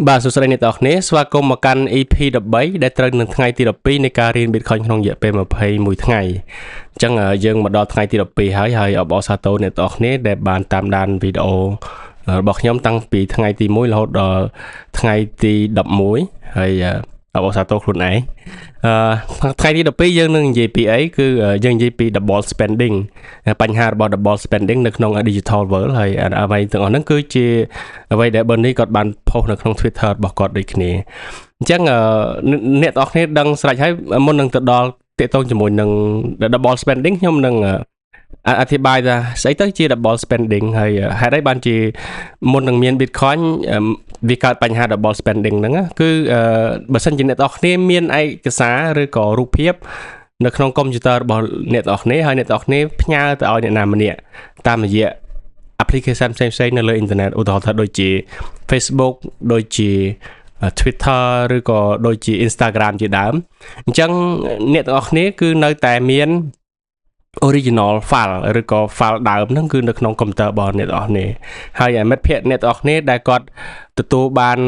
បាទសួស្តីអ្នកទាំងអស់គ្នាស្វាគមន៍មកកាន់ EP 13ដែលត្រូវនៅថ្ងៃទី12នៃការរៀន Bitcoin ក្នុងរយៈពេល21ថ្ងៃអញ្ចឹងយើងមកដល់ថ្ងៃទី12ហើយអបអរសាទរអ្នកទាំងអស់គ្នាដែលបានតាមដានវីដេអូរបស់ខ្ញុំតាំងពីថ្ងៃទី1រហូតដល់ថ្ងៃទី11ហើយអបអរសាទរខ្លួនឯងថ្ងៃទី12យើងនឹងនិយាយពីអីគឺយើងនិយាយពី double spending បញ្ហារបស់ double spending នៅក្នុង digital world ហើយអ្វីទាំងអស់ហ្នឹងគឺជាអ្វីដែល Bernie គាត់បាន post នៅក្នុង Twitter របស់គាត់ដូចគ្នាអញ្ចឹងអ្នកទាំងអស់គ្នាដឹងស្រេចហើយមុននឹងទៅដល់តាក់ទងជាមួយនឹង double spending ខ្ញុំនឹងអធិប្បាយថាស្អីទៅជា double spending ហើយហេតុអីបានជាមុននឹងមាន Bitcoin វាកើតបញ្ហា double spending ហ្នឹងគឺបើសិនជាអ្នកទាំងអស់គ្នាមានឯកសារឬក៏រូបភាពនៅក្នុងកុំព្យូទ័ររបស់អ្នកទាំងអស់គ្នាហើយអ្នកទាំងអស់គ្នាផ្ញើទៅឲ្យអ្នកណាម្នាក់តាមរយៈ application ផ្សេងៗនៅលើអ៊ីនធឺណិតឧទាហរណ៍ថាដូចជា Facebook ដូចជា Twitter ឬក៏ដូចជា Instagram ជាដើមអញ្ចឹងអ្នកទាំងអស់គ្នាគឺនៅតែមានoriginal file ឬក៏ file ដើមហ្នឹងគឺនៅក្នុងកុំព្យូទ័ររបស់អ្នកទាំងអស់គ្នាហើយមិត្តភ័ក្តិអ្នកទាំងអស់គ្នាដែលគាត់ទទួលបាន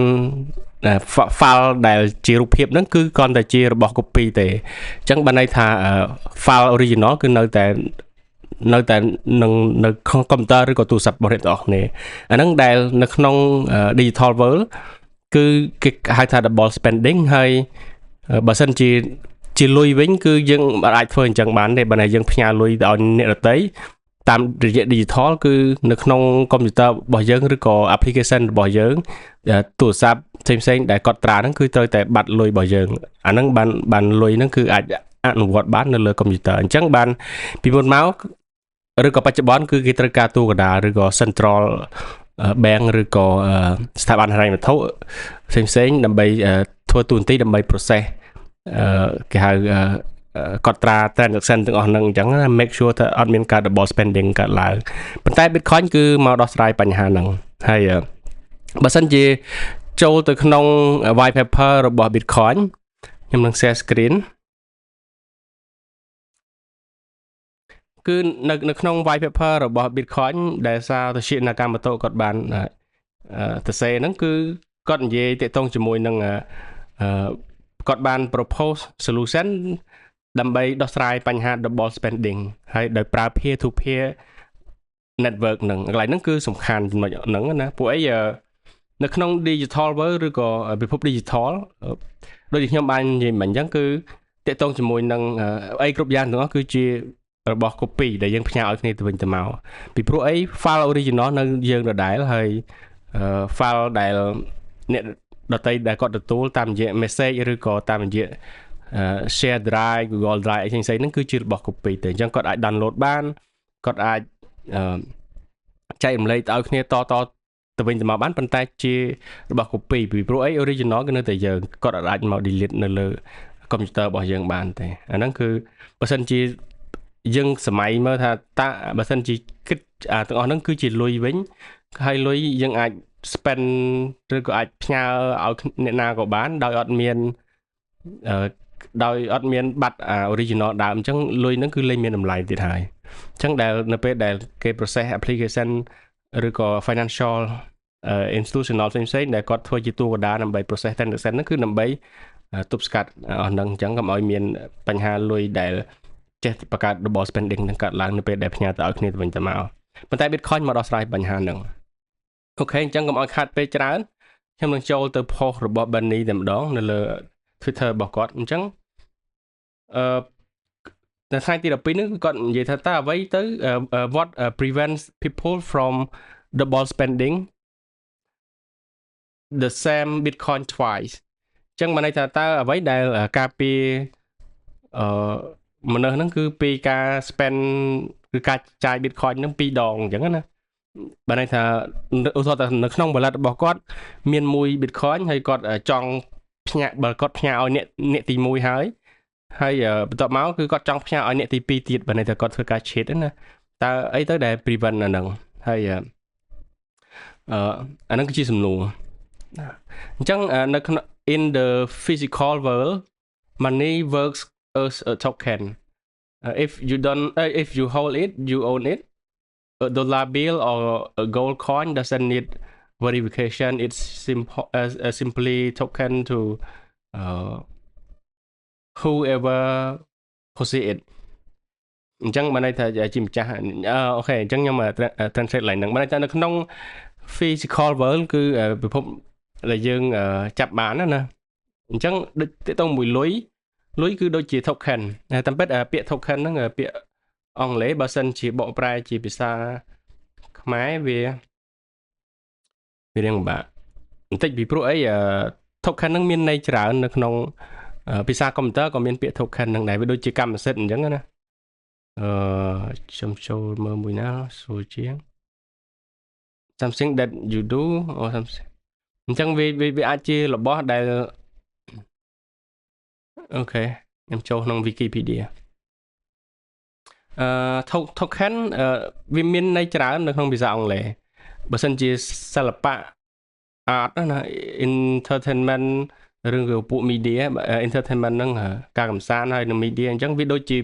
file ដែលជារូបភាពហ្នឹងគឺគ្រាន់តែជារបស់ copy ទេអញ្ចឹងបានន័យថា file original គឺនៅតែនៅក្នុងកុំព្យូទ័រឬក៏ទូរស័ព្ទរបស់អ្នកទាំងអស់គ្នាអាហ្នឹងដែលនៅក្នុង digital world គឺគេហៅថា double spending ហើយបើសិនជាលុយវិញគឺយើងអាចធ្វើអញ្ចឹងបានទេបើយើងផ្ញើលុយទៅឲ្យអ្នកដទៃតាមរយៈ digital គឺនៅក្នុងកុំព្យូទ័ររបស់យើងឬក៏ application របស់យើងទូរស័ព្ទផ្សេងៗដែលកត់ត្រាហ្នឹងគឺត្រូវតែបាត់លុយរបស់យើងអាហ្នឹងបានលុយហ្នឹងគឺអាចអនុវត្តបាននៅលើកុំព្យូទ័រអញ្ចឹងបានពីមុនមកឬក៏បច្ចុប្បន្នគឺគេត្រូវការទូកណ្ដាលឬក៏ central bank ឬក៏ស្ថាប័នហិរញ្ញវត្ថុផ្សេងៗដើម្បីធ្វើទូនាទីដើម្បី process គេហៅកត់ត្រា transaction ទាំងអស់ហ្នឹងអញ្ចឹង make sure ថាអត់មានការ double spending កើតឡើងប៉ុន្តែ Bitcoin គឺមកដោះស្រាយបញ្ហាហ្នឹងហើយបើសិនជាចូលទៅក្នុង white paper របស់ Bitcoin ខ្ញុំនឹង share screen គឺនៅក្នុង white paper របស់ Bitcoin ដែលសារ Toshi Nakamoto គាត់បានទៅសេហ្នឹងគឺគាត់និយាយទាក់ទងជាមួយនឹងគាត់បាន propose solution ដើម្បីដោះស្រាយបញ្ហា double spending ហើយដោយប្រើ peer to peer network ហ្នឹងកន្លែងហ្នឹងគឺសំខាន់ចំណុចហ្នឹងណាពួកអីនៅក្នុង digital world ឬក៏ពិភព digital ដូចជាខ្ញុំបាននិយាយមិញអញ្ចឹងគឺទាក់ទងជាមួយនឹងអីគ្រប់យ៉ាងទាំងអស់គឺជារបស់ copy ដែលយើងផ្ញើឲ្យគ្នាទៅវិញទៅមកពីព្រោះអី file original នៅយើងដដែលហើយfile ដែលអ្នកដទៃដែលគាត់ទទួលតាមរយៈ message ឬក៏តាមរយៈshare drive Google Drive អីផ្សេងៗហ្នឹងគឺជារបស់ copy ទេអញ្ចឹងគាត់អាច download បានគាត់អាចចែករំលែកទៅឲ្យគ្នាតទៅវិញទៅមកបានប៉ុន្តែជារបស់ copy ពីព្រោះអី original គឺនៅតែយើងគាត់អាចមក delete នៅលើកុំព្យូទ័ររបស់យើងបានទេអាហ្នឹងគឺបើសិនជាយើងសម័យមើលថាតើបើសិនជាគិតទាំងអស់ហ្នឹងគឺជាលុយវិញហើយលុយយើងអាច spend ឬក៏អាចផ្ញើឲ្យអ្នកណាក៏បានដោយអត់មានបាត់ original ដើមអញ្ចឹងលុយហ្នឹងគឺលែងមានតម្លៃទៀតហើយអញ្ចឹងដែលនៅពេលដែលគេ process application ឬក៏ financial institutional ផ្សេងៗដែលគាត់ធ្វើជាទូកណ្ដាលដើម្បី process transaction ហ្នឹងគឺដើម្បីទប់ស្កាត់អស់ហ្នឹងអញ្ចឹងកុំឲ្យមានបញ្ហាលុយដែលចេះបង្កើត double spending នឹងកើតឡើងនៅពេលដែលផ្ញើទៅឲ្យគ្នាទៅវិញទៅមកប៉ុន្តែ Bitcoin មកដោះស្រាយបញ្ហាហ្នឹងអូខេអញ្ចឹងកុំឲ្យខាតពេលច្រើនខ្ញុំនឹងចូលទៅ post របស់ Bernie តែម្ដងនៅលើ Twitter របស់គាត់អញ្ចឹងនៅថ្ងៃទី12នេះគាត់និយាយថាតើអ្វីទៅ what prevents people from double spending the same Bitcoin twice អញ្ចឹងបានន័យថាតើអ្វីដែលការពារមនុស្សហ្នឹងគឺពីការ spend គឺការចាយ Bitcoin ហ្នឹង2ដងអញ្ចឹងណាបានន័យថាឧទាហរណ៍ថានៅក្នុង wallet របស់គាត់មាន1 Bitcoin ហើយគាត់ចង់ផ្ញើបើគាត់ផ្ញើឲ្យអ្នកទី1ហើយបន្ទាប់មកគឺគាត់ចង់ផ្ញើឲ្យអ្នកទី2ទៀតបានន័យថាគាត់ធ្វើការ cheat ណាតើអីទៅដែល prevent អាហ្នឹងហើយអាហ្នឹងគឺជាសំណួរអញ្ចឹងនៅក្នុង in the physical world money works as a token if you hold it you own it a dollar bill or a gold coin doesn't need verification it's simple simply token to whoever possess it អញ្ចឹងបានន័យថាជាម្ចាស់អូខេអញ្ចឹងខ្ញុំ translate ឡើងហ្នឹងបានន័យថានៅក្នុង physical world គឺពិភពដែលយើងចាប់បានណាអញ្ចឹងដូចតទៅមួយលុយគឺដូចជា token តាមពិតពាក្យ token ហ្នឹងពាក្យអង់គ្លេសបើសិនជាបកប្រែជាភាសាខ្មែរវារៀងពិបាកបន្តិចពីព្រោះអីtoken ហ្នឹងមានន័យច្រើននៅក្នុងភាសាកុំព្យូទ័រក៏មានពាក្យ token ហ្នឹងដែរវាដូចជាកម្មសិទ្ធិអញ្ចឹងណាខ្ញុំចូលមើលមួយណាស្រួលជាង something that you do or something អញ្ចឹងវាអាចជារបស់ដែលអូខេខ្ញុំចូលក្នុង Wikipedia token វាមានន័យច្រើននៅក្នុងភាសាអង់គ្លេសបើសិនជាសិល្បៈ art ណា entertainment រឿងគឺពួក media entertainment ហ្នឹងការកម្សាន្តហើយនៅ media អញ្ចឹងវាដូចជា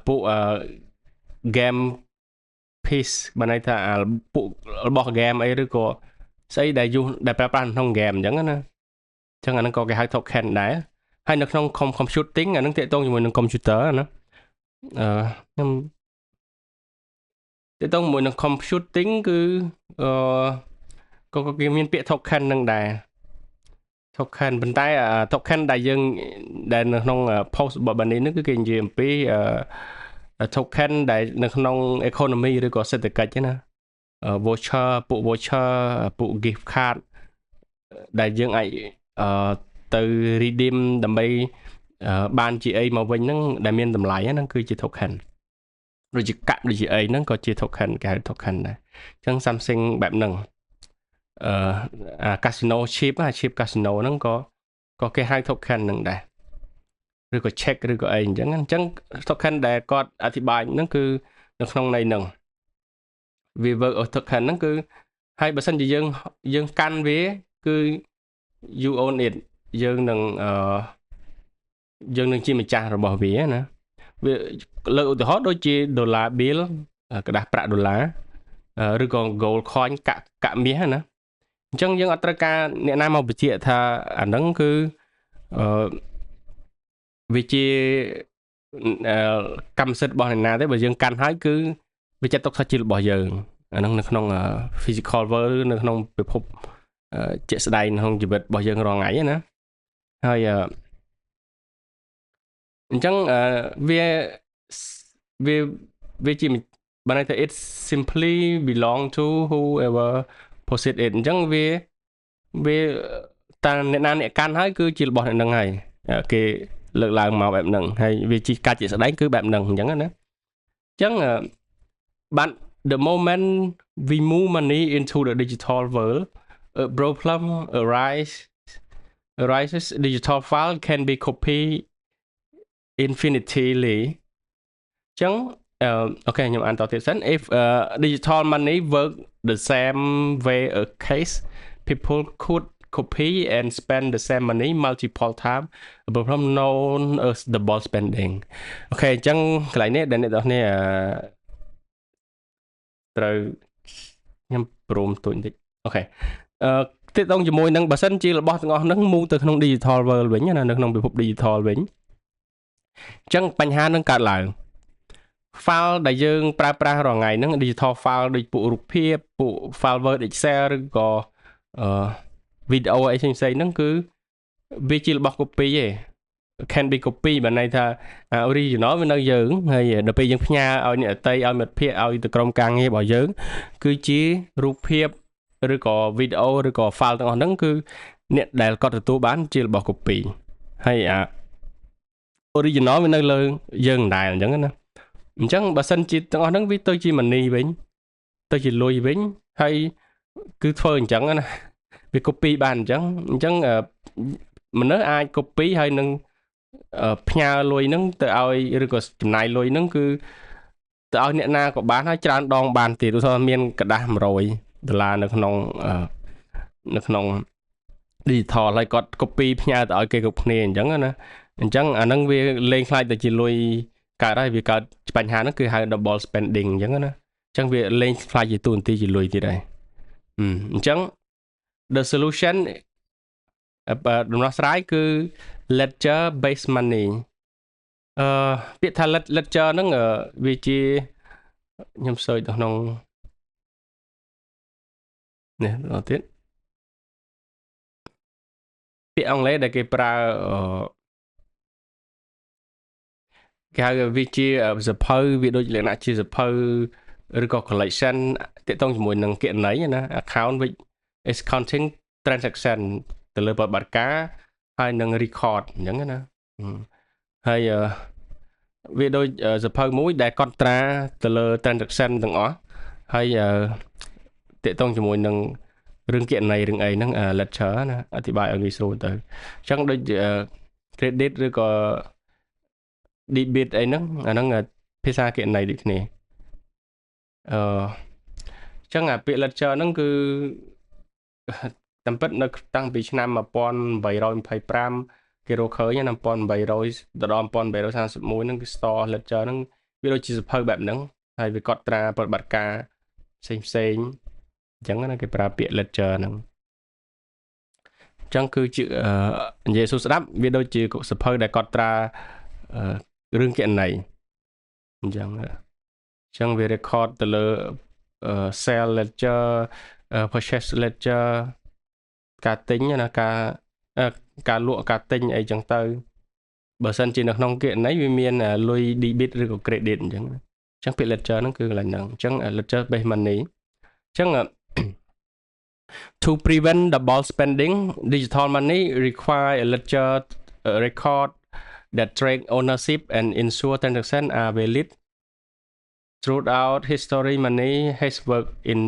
ពួក game piece បានន័យថាពួករបស់ game អីឬក៏ស្អីដែលប្រើប្រាស់ក្នុង game អញ្ចឹងណាអញ្ចឹងអាហ្នឹងក៏គេហៅ token ដែរហើយនៅក្នុង computing អាហ្នឹងទាក់ទងជាមួយនឹង computer ណាខ្ញុំទាក់ទងជាមួយនឹង computing គឺក៏គេមានពាក្យ token ហ្នឹងដែរ token ប៉ុន្តែ token ដែលយើងដែលនៅក្នុង post របស់បាននេះគឺគេនិយាយអំពីtoken ដែលនៅក្នុង economy ឬក៏សេដ្ឋកិច្ចណាvoucher ពួក voucher ពួក gift card ដែលយើងអាចទៅ redeem ដើម្បីបានជាអីមកវិញហ្នឹងដែលមានតម្លៃហ្នឹងគឺជា token ដូចជាកាក់ដូចជាអីហ្នឹងក៏ជា token គេហៅ token ដែរអញ្ចឹង something បែបហ្នឹងcasino chip casino ហ្នឹងក៏គេហៅ token ហ្នឹងដែរឬក៏ check ឬក៏អីអញ្ចឹង token ដែលគាត់អធិប្បាយហ្នឹងគឺនៅក្នុងន័យហ្នឹងវា work of token ហ្នឹងគឺហើយបើសិនជាយើងកាន់វាគឺ you own it យើងនឹងជាម្ចាស់របស់វាណាវាលើកឧទាហរណ៍ដូចជា dollar bill กระดาษប្រាក់ដុល្លារឬក៏ gold coin កាក់មាសណាអញ្ចឹងយើងអត់ត្រូវការអ្នកណាមកបញ្ជាក់ថាអាហ្នឹងគឺវាជាកម្មសិទ្ធិរបស់អ្នកណាទេបើយើងកាន់ហើយគឺវាចាត់ទុកថាជារបស់យើងអាហ្នឹងនៅក្នុង physical world នៅក្នុងពិភពជាក់ស្ដែងក្នុងជីវិតរបស់យើងរាល់ថ្ងៃណាហើយអញ្ចឹងវាជាបានន័យថា it simply belong to whoever possess it អញ្ចឹងវាតាអ្នកណាអ្នកកាន់ហើយគឺជារបស់អ្នកហ្នឹងហើយគេលើកឡើងមកបែបហ្នឹងហើយវាជាការជាក់ស្ដែងគឺបែបហ្នឹងអញ្ចឹងណាអញ្ចឹងបាន the moment we move money into the digital world a problem arises digital file can be copied infinitely អញ្ចឹងអូខេខ្ញុំអានតទៀតសិន if digital money work the same way a case people could copy and spend the same money multiple times a problem known as double spending អូខេអញ្ចឹងកន្លែងនេះដែលអ្នកទាំងនេះត្រូវខ្ញុំព្រមទុញតិចអូខេទាក់ទងជាមួយនឹងបើសិនជារបស់ទាំងអស់ហ្នឹងមូទៅក្នុង digital world វិញណានៅក្នុងពិភព digital វិញអញ្ចឹងបញ្ហានឹងកើតឡើង file ដែលយើងប្រើប្រាស់រាល់ថ្ងៃហ្នឹង digital file ដូចពួករូបភាពពួក file Word Excel ឬក៏វីដេអូអីផ្សេងៗហ្នឹងគឺវាជារបស់ copy ឯង can be copy បានន័យថា original វានៅយើងហើយដល់ពេលយើងផ្ញើឲ្យអ្នកដទៃឲ្យមិត្តភ័ក្តិឲ្យទៅក្រុមការងាររបស់យើងគឺជារូបភាពឬក៏វីដេអូឬក៏ file ទាំងអស់ហ្នឹងគឺអ្នកដែលគាត់ទទួលបានជារបស់ copy ហើយ original វានៅលើយើងដែរអញ្ចឹងណាអញ្ចឹងបើសិនជាទាំងអស់ហ្នឹងវាទៅជា money វិញទៅជាលុយវិញហើយគឺធ្វើអញ្ចឹងណាវា copy បានអញ្ចឹងមនុស្សអាច copy ហើយនឹងផ្ញើលុយហ្នឹងទៅឲ្យឬក៏ចំណាយលុយហ្នឹងគឺទៅឲ្យអ្នកណាក៏បានហើយច្រើនដងបានទៀតឧទាហរណ៍មានកដាស់$100នៅក្នុង digital ហើយគាត់ copy ផ្ញើទៅឲ្យគេគ្រប់គ្នាអញ្ចឹងណាអញ្ចឹងអាហ្នឹងវាលេងខ្លាចទៅជាលុយកើតហើយវាកើតបញ្ហាហ្នឹងគឺហៅ double spending អញ្ចឹងណាអញ្ចឹងវាលេងខ្លាចជាទូនទីជាលុយទៀតហើយអញ្ចឹង the solution ដំណោះស្រាយគឺ ledger based money ពាក្យថា ledger ហ្នឹងវាជាខ្ញុំសើចទៅក្នុងនេះដល់ទៀតពាក្យអង់គ្លេសដែលគេប្រើគេហៅវាជាសភៅវាដូចលក្ខណៈជាសភៅឬក៏ collection ទាក់ទងជាមួយនឹងគណនីណា account which is counting transaction ទៅលើប្រតិបត្តិការហើយនឹង record អញ្ចឹងណាហើយវាដូចសភៅមួយដែលកត់ត្រាទៅលើ transaction ទាំងអស់ហើយទាក់ទងជាមួយនឹងរឿងគណនីរឿងអីហ្នឹង ledger ណាអธิบายឲ្យងាយស្រួលទៅអញ្ចឹងដូច credit ឬក៏ debit អីហ្នឹងអាហ្នឹងភាសាគណនីដូចគ្នាអញ្ចឹងពាក្យ ledger ហ្នឹងគឺតាមពិតនៅតាំងពីឆ្នាំ1825គេរកឃើញឆ្នាំ1800ដល់1831ហ្នឹងគឺ store ledger ហ្នឹងវាដូចជាសភៅបែបហ្នឹងហើយវាកត់ត្រាប្រតិបត្តិការផ្សេងអញ្ចឹងណាគេប្រើពាក្យ ledger ហ្នឹងអញ្ចឹងគឺជានិយាយសួរស្ដាប់វាដូចជាសភៅដែលកត់ត្រារឿងគណនីអញ្ចឹងវា record ទៅលើ sale ledger purchase ledger ការទិញណាការលក់ការទិញអីចឹងទៅបើសិនជានៅក្នុងគណនីវាមានលុយ debit ឬក៏ credit អញ្ចឹងពាក្យ ledger ហ្នឹងគឺកន្លែងហ្នឹងអញ្ចឹង ledger based money អញ្ចឹងto prevent double spending digital money require a ledger record that track ownership and ensure transactions are valid throughout history. Money has worked in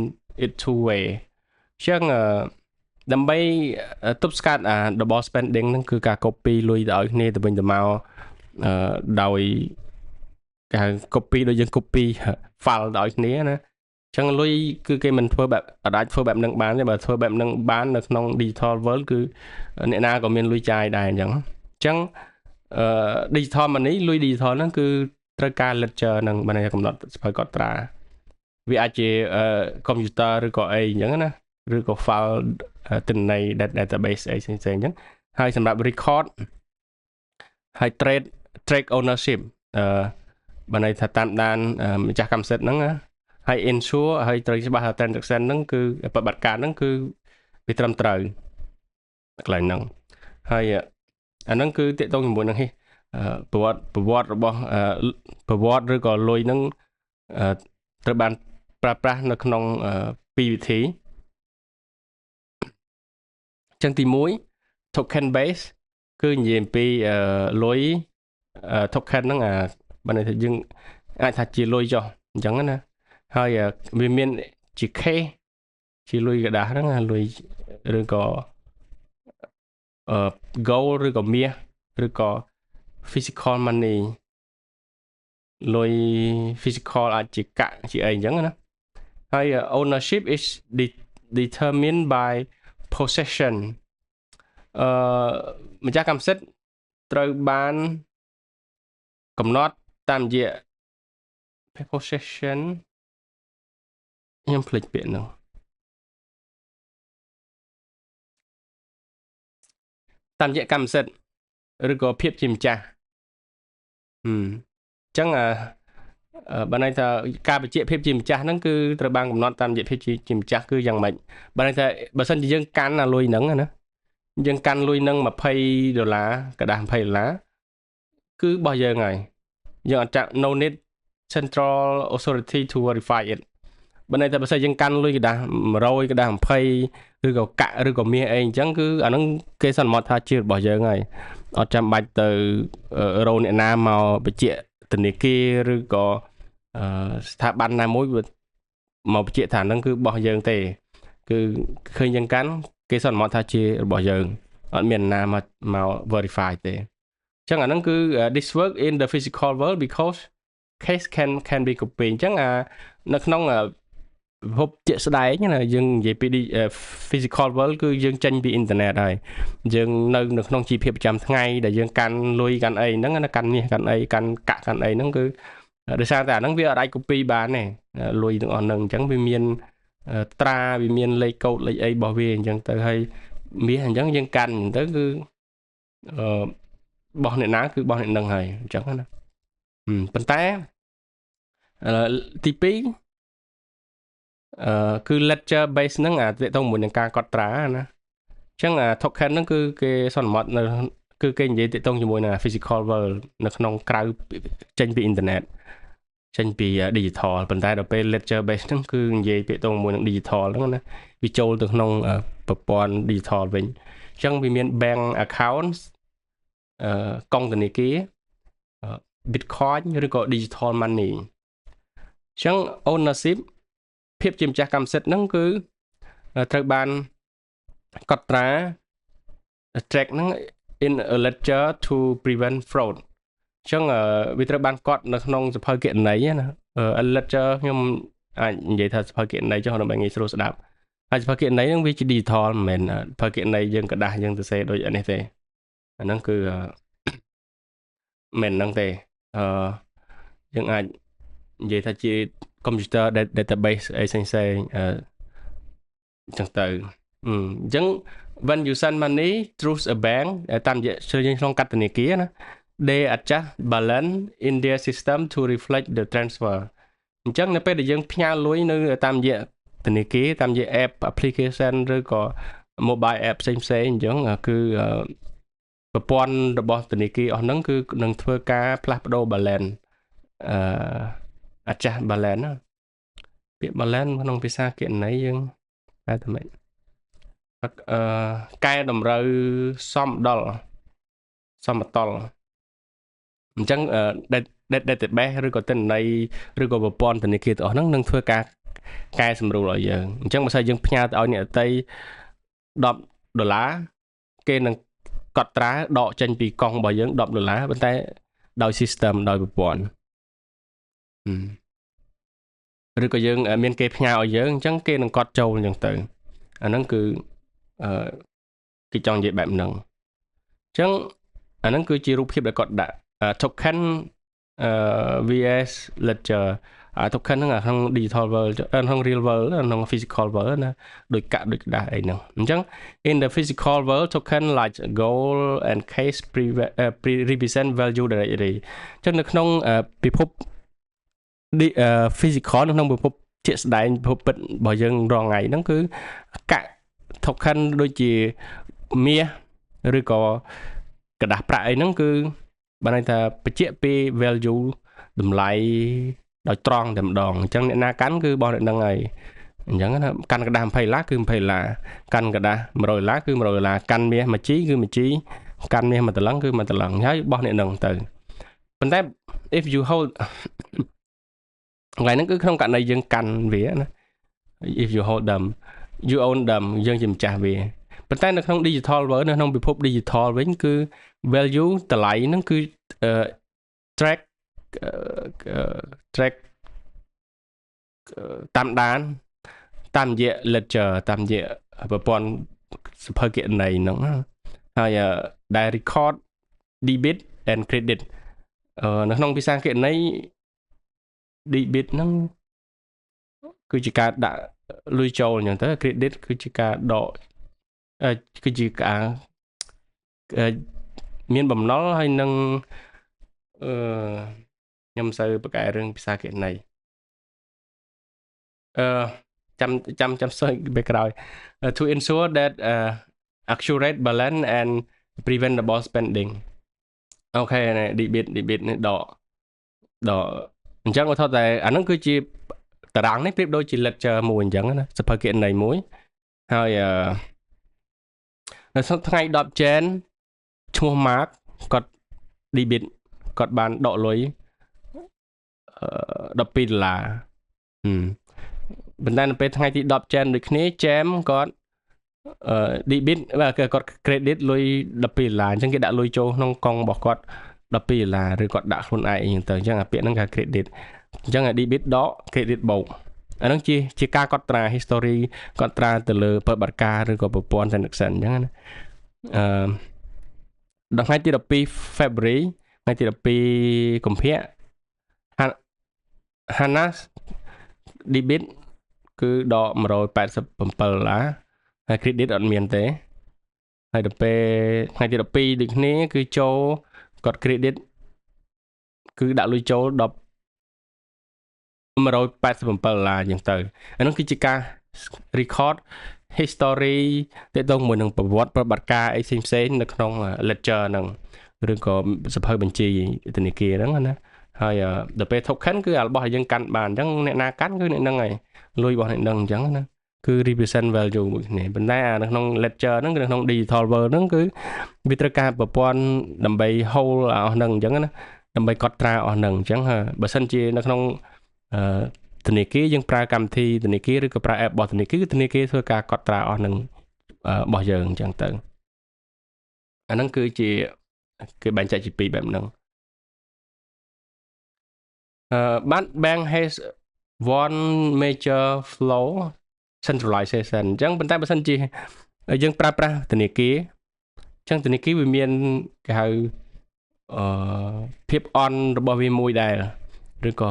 it two way អញ្ចឹងដើម្បីទប់ស្កាត់double spending ហ្នឹងគឺការ copy លុយទៅឲ្យគ្នាទៅវិញទៅមកដោយការ copy ដូចយើង copy file ទៅឲ្យគ្នាណាអញ្ចឹងលុយគឺគេមិនធ្វើបែបអាចធ្វើបែបហ្នឹងបានទេបើធ្វើបែបហ្នឹងបាននៅក្នុង digital world គឺអ្នកណាក៏មានលុយចាយដែរអញ្ចឹងdigital money លុយ digital ហ្នឹងគឺត្រូវការ ledger ហ្នឹងបានតែកំណត់សភៅកត់ត្រាវាអាចជា computer ឬក៏អីអញ្ចឹងណាឬក៏ file ទិន្នន័យ database អីផ្សេងៗអញ្ចឹងហើយសម្រាប់ record ហើយ track ownership បានន័យថាតាមដានម្ចាស់កម្មសិទ្ធិហ្នឹងណាហើយ ensure ហើយត្រូវច្បាស់ថា transaction ហ្នឹងគឺប្រតិបត្តិការហ្នឹងគឺវាត្រឹមត្រូវកន្លែងហ្នឹងហើយអាហ្នឹងគឺទាក់ទងជាមួយនឹងប្រវត្តិរបស់ប្រវត្តិឬក៏លុយហ្នឹងត្រូវបានប្រើប្រាស់នៅក្នុងពីរវិធីចឹងទី1 token base គឺនិយាយអំពីលុយ token ហ្នឹងបានន័យថាយើងអាចថាជាលុយចុះអញ្ចឹងណាហើយវាមានជា case ជាលុយกระดาษហ្នឹងលុយឬក៏gold ឬក៏មាសឬក៏ physical money លុយ physical អាចជាកាក់ជាអីអញ្ចឹងណាហើយ ownership is determined by possession ម្ចាស់កម្មសិទ្ធិត្រូវបានកំណត់តាមរយៈ possession ខ្ញុំភ្លេចពាក្យហ្នឹងតាមរយៈកម្មសិទ្ធិឬក៏ភាពជាម្ចាស់អញ្ចឹងបានន័យថាការបញ្ជាក់ភាពជាម្ចាស់ហ្នឹងគឺត្រូវបានកំណត់តាមរយៈភាពជាម្ចាស់គឺយ៉ាងម៉េចបានន័យថាបើសិនជាយើងកាន់លុយហ្នឹងណាយើងកាន់លុយហ្នឹង$20កដាស់$20គឺរបស់យើងហើយយើងអត់ចាក់ no need central authority to verify it បើន័យថាបើសិនយើងកាន់លុយកដាស់100កដាស់20ឬក៏កាក់ឬក៏មាសអីអញ្ចឹងគឺអាហ្នឹងគេសន្មតថាជារបស់យើងហើយអត់ចាំបាច់ទៅរកអ្នកណាមកបញ្ជាក់ធនាគារឬក៏ស្ថាប័នណាមួយមកបញ្ជាក់ថាហ្នឹងគឺរបស់យើងទេគឺឃើញយើងកាន់គេសន្មតថាជារបស់យើងអត់មានណាមក verify ទេអញ្ចឹងអាហ្នឹងគឺ this work in the physical world because case can be copy អញ្ចឹងនៅក្នុងពិភពជាក់ស្ដែងណាយើងនិយាយពី physical world គឺយើងចេញពីអ៊ីនធឺណិតហើយយើងនៅក្នុងជីវភាពប្រចាំថ្ងៃដែលយើងកាន់លុយកាន់អីហ្នឹងណាកាន់មាសកាន់អីកាន់កាក់កាន់អីហ្នឹងគឺដោយសារតែអាហ្នឹងវាអត់អាច copy បានទេលុយទាំងអស់ហ្នឹងអញ្ចឹងវាមាន ត្រាវាមានលេខកូដលេខអីរបស់វាអញ្ចឹងទៅហើយមាសអញ្ចឹងយើងកាន់អញ្ចឹងទៅគឺបោះអ្នកណាគឺបោះអ្នកនឹងហើយអញ្ចឹងណាប៉ុន្តែទី2គឺ ledger base ហ្នឹងអាទាក់ទងមួយនឹងការកត់ត្រាណាអញ្ចឹងអា token ហ្នឹងគឺគេសន្មតនៅគឺគេនិយាយទាក់ទងជាមួយនឹង physical world នៅក្នុងក្រៅចេញពី internet ចេញពី digital ប៉ុន្តែដល់ពេល ledger base ហ្នឹងគឺនិយាយពាក្យទងមួយនឹង digital ហ្នឹងណាវាចូលទៅក្នុងប្រព័ន្ធ digital វិញអញ្ចឹងវាមាន bank accounts កងធនាគារ Bitcoin ឬក៏ digital money អញ្ចឹង ownership ភាពជាម្ចាស់កម្មសិទ្ធិហ្នឹងគឺត្រូវបានកត់ត្រា track ហ្នឹង in a ledger to prevent fraud អញ្ចឹងវាត្រូវបានកត់នៅក្នុងសភៅគណនេយ្យណា ledger ខ្ញុំអាចនិយាយថាសភៅគណនេយ្យចុះដើម្បីងាយស្រួលស្ដាប់ហើយសភៅគណនេយ្យហ្នឹងវាជា digital មិនមែនសភៅគណនេយ្យយើងกระดาษយើងទៅសេដូចនេះទេអាហ្នឹងគឺមិនហ្នឹងទេយើងអាចនិយាយថាជា computer database អីផ្សេងអញ្ចឹងទៅអញ្ចឹង when you send money through a bank តាមរយៈយើងក្នុងកាត់ធនាគារណា they adjust balance in their system to reflect the transfer អញ្ចឹងនៅពេលដែលយើងផ្ញើលុយនៅតាមរយៈធនាគារតាមរយៈ app application ឬក៏ mobile app ផ្សេងអញ្ចឹងគឺប្រព័ន្ធរបស់ធនាគារអស់ហ្នឹងគឺនឹងធ្វើការផ្លាស់ប្ដូរ balance adjust balance ណាពាក្យ balance ក្នុងភាសាគណនេយ្យយើងហៅថាម៉េចកែតម្រូវសមដល់សមតលអញ្ចឹង database ឬក៏ទិន្នន័យឬក៏ប្រព័ន្ធធនាគារទាំងអស់ហ្នឹងនឹងធ្វើការកែសម្រួលឲ្យយើងអញ្ចឹងបើសិនយើងផ្ញើទៅឲ្យអ្នកដទៃ$10គេនឹងកត់ត្រាដកចេញពីកង់របស់យើង$10ប៉ុន្តែដោយ system ដោយប្រព័ន្ធឬក៏យើងមានគេផ្ញើឲ្យយើងអញ្ចឹងគេនឹងកត់ចូលអញ្ចឹងទៅអាហ្នឹងគឺគេចង់និយាយបែបហ្នឹងអញ្ចឹងអាហ្នឹងគឺជារូបភាពដែលគាត់ដាក់ token vs ledger token ហ្នឹងក្នុង digital world ក្នុង real world ក្នុង physical world ណាដូចកាក់ដូចក្តារអីហ្នឹងអញ្ចឹង in the physical world token like gold and cash represent value directly អញ្ចឹងនៅក្នុងពិភពphysical នៅក្នុងពិភពជាក់ស្ដែងពិភពពិតរបស់យើងរងថ្ងៃហ្នឹងគឺកាក់ token ដូចជាមាសឬក៏กระดาษប្រាក់អីហ្នឹងគឺបានន័យថាបញ្ជាក់ពី value តម្លៃដោយត្រង់តែម្ដងអញ្ចឹងអ្នកណាកាន់គឺបោះអ្នកហ្នឹងហើយអញ្ចឹងណាកាន់กระดาษ$20គឺ$20កាន់กระดาษ$100គឺ$100កាន់មាស1ជីគឺ1ជីកាន់មាស1តលឹងគឺ1តលឹងហើយបោះអ្នកហ្នឹងទៅប៉ុន្តែ if you hold ថ្ងៃហ្នឹងគឺក្នុងករណីយើងកាន់វាណា if you hold them you own them យើងជាម្ចាស់វាប៉ុន្តែនៅក្នុង digital world នៅក្នុងពិភព digital វិញគឺ value តម្លៃហ្នឹងគឺ track តាមដានតាមរយៈ ledger តាមរយៈប្រព័ន្ធសភៅគណនេយ្យហ្នឹងហើយដែល record debit and credit នៅក្នុងភាសាគណនេយ្យ debit ហ្នឹងគឺជាការដាក់លុយចូលអញ្ចឹងទៅ credit គឺជាការដកគឺជាការមានបំណុលហើយនឹងខ្ញុំមិនសូវប្រកែរឿងភាសាគណនេយ្យចាំសើចពេលក្រោយ to ensure that accurate balance and preventable spending អូខេ debit នេះដកអញ្ចឹងឧទាហរណ៍តែអាហ្នឹងគឺជាតារាងនេះប្រៀបដូចជា ledger មួយអញ្ចឹងណាសភៅគណនេយ្យមួយហើយនៅថ្ងៃ 10 Jan ឈ្មោះ Mark គាត់ debit គាត់បានដកលុយ$12ប៉ុន្តែនៅពេលថ្ងៃទី10 Jan ដូចគ្នា Jam គាត់ debit គាត់ credit លុយ$12អញ្ចឹងគេដាក់លុយចូលក្នុងកង់របស់គាត់$12ឬគាត់ដាក់ខ្លួនឯងអីចឹងទៅអញ្ចឹងអាពាក្យហ្នឹងគេ credit អញ្ចឹង debit ដក credit បូកអាហ្នឹងជាការកត់ត្រា history កត់ត្រាទៅលើប្រតិបត្តិការឬក៏ប្រព័ន្ធ transaction អញ្ចឹងណាដល់ថ្ងៃទី12 February ថ្ងៃទី12កុម្ភៈ Hannah debit គឺដក$187ហើយ credit អត់មានទេហើយដល់ពេលថ្ងៃទី12ដូចគ្នាគឺចូលគាត់ credit គឺដាក់លុយចូល$187ចឹងទៅអានោះគឺជាការ record history ទាក់ទងមួយនឹងប្រវត្តិប្រតិបត្តិការអីផ្សេងៗនៅក្នុង ledger ហ្នឹងឬក៏សភៅបញ្ជីធនាគារហ្នឹងណាហើយដល់ពេល token គឺរបស់យើងកាន់បានអញ្ចឹងអ្នកណាកាន់គឺអ្នកហ្នឹងហើយលុយរបស់អ្នកហ្នឹងអញ្ចឹងណាគឺ represent value មួយគ្នាប៉ុន្តែនៅក្នុង ledger ហ្នឹងគឺនៅក្នុង digital world ហ្នឹងគឺវាត្រូវការប្រព័ន្ធដើម្បី hold អស់ហ្នឹងអញ្ចឹងណាដើម្បីកត់ត្រាអស់ហ្នឹងអញ្ចឹងបើសិនជានៅក្នុងធនាគារយើងប្រើកម្មវិធីធនាគារឬក៏ប្រើ app របស់ធនាគារគឺធនាគារធ្វើការកត់ត្រាអស់ហ្នឹងរបស់យើងអញ្ចឹងទៅអាហ្នឹងគឺជាគេបែងចែកជាពីរបែបហ្នឹងbank has one major flow centralization អញ្ចឹងប៉ុន្តែបើសិនជាយើងប្រើប្រាស់ធនាគារអញ្ចឹងធនាគារវាមានគេហៅភាពអន់របស់វាមួយដែរឬក៏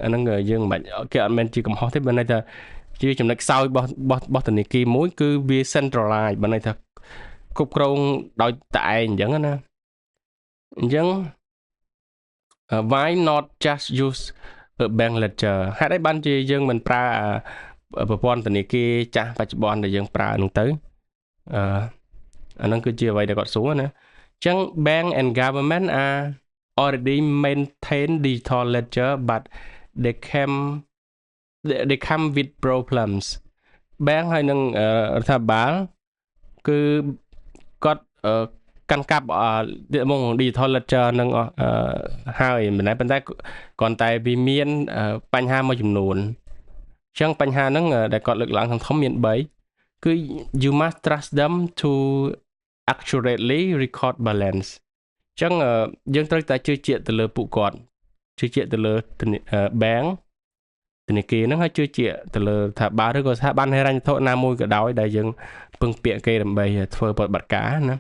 អាហ្នឹងយើងមិនគេអត់មែនជាកំហុសទេបើន័យថាជាចំណុចខ្សោយរបស់ធនាគារមួយគឺវា centralize បើន័យថាគ្រប់គ្រងដោយតែឯងអញ្ចឹងណាអញ្ចឹងwhy not just use a bank ledger ហេតុអីបានជាយើងមិនប្រើប្រព័ន្ធធនាគារចាស់បច្ចុប្បន្នដែលយើងប្រើហ្នឹងទៅអាហ្នឹងគឺជាអ្វីដែលគាត់សួរណាអញ្ចឹង bank and government are already maintain digital ledger but they come with problems bank ហើយនឹងរដ្ឋាភិបាលគឺគាត់កាន់កាប់មក digital ledger នឹងហើយមិនដែរប៉ុន្តែគ្រាន់តែវាមានបញ្ហាមួយចំនួនអញ្ចឹងបញ្ហាហ្នឹងដែលគាត់លើកឡើងធំមាន3គឺ you must trust them to accurately record balance អញ្ចឹងយើងត្រូវតែជឿជាក់ទៅលើពួកគាត់ជឿជាក់ទៅលើ bank ធនាគារហ្នឹងហើយជឿជាក់ទៅលើថាបាលឬក៏ស្ថាប័នហិរញ្ញវត្ថុណាមួយក៏ដោយដែលយើងពឹងពាក់គេដើម្បីធ្វើប្រតិបត្តិការណាអ